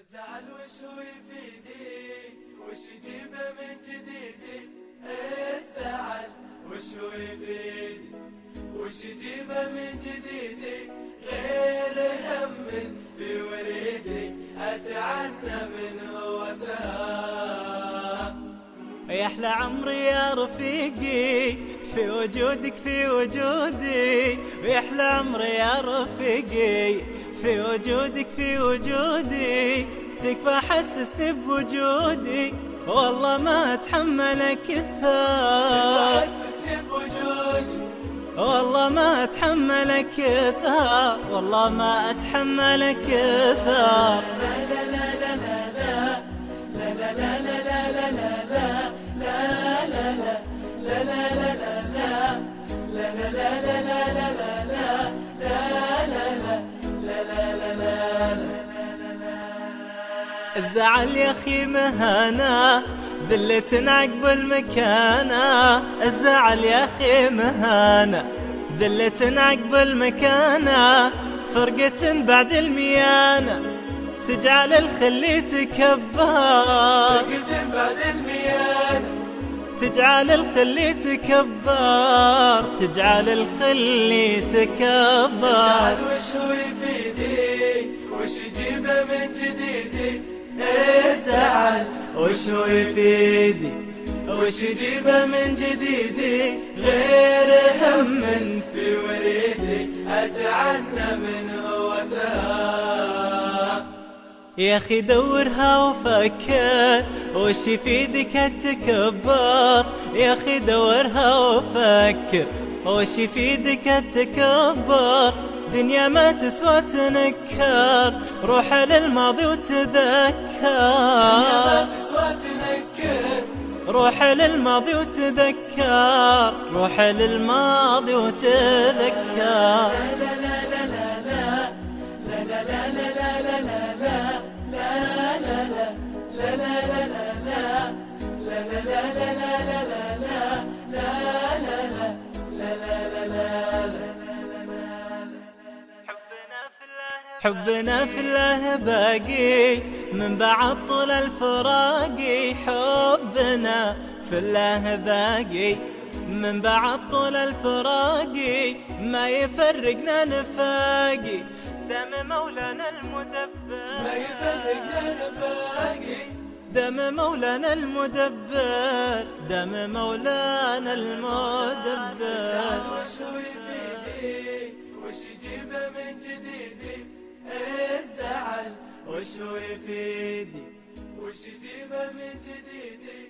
الزعل وشو يفيدي وش يجيبه من جديدي. الزعل وشو يفيدي وش يجيبه من جديدي. غير هم في وريدي أتعنى منه وسهام. يا أحلى عمري يا رفيقي في وجودك في وجودي، ويا أحلى عمري يا رفيقي في وجودك في وجودي. تكفى حسسني بوجودي والله ما أتحمل أكثر، والله ما أتحمل أكثر، والله ما أتحمل أكثر. الزعل يا أخي مهانة ذلة عقب المكانة. الزعل يا أخي مهانة ذلة عقب المكانة. فرقة بعد الميانة تجعل الخل يتكبر، فرقة بعد الميانة تجعل الخل يتكبر، تجعل الخل يتكبر. الزعل وشو يفيدي وش يجيبه من جديدي. الزعل وشو يفيدي وش يجيبه من جديدي. غير هم في وريدي أتعنى منه وسهام. يا أخي دورها وفكر وش يفيدك التكبر. يا أخي دورها وفكر وش يفيدك التكبر. دنيا ما تسوى تنكر، روح للماضي وتذكر، روح للماضي وتذكر، روح للماضي وتذكر. حبنا في الله باقي من بعد طول الفراق. حبنا في الله باقي من بعد طول الفراق. ما يفرقنا نفاقي دم مولانا المدبر، ما يفرقنا نفاقي دم مولانا المدبر، دم مولانا المدبر. وشو يفيدي وش يجيبه من جديدي. الزعل وشو يفيدي وش يجيبه من جديدي.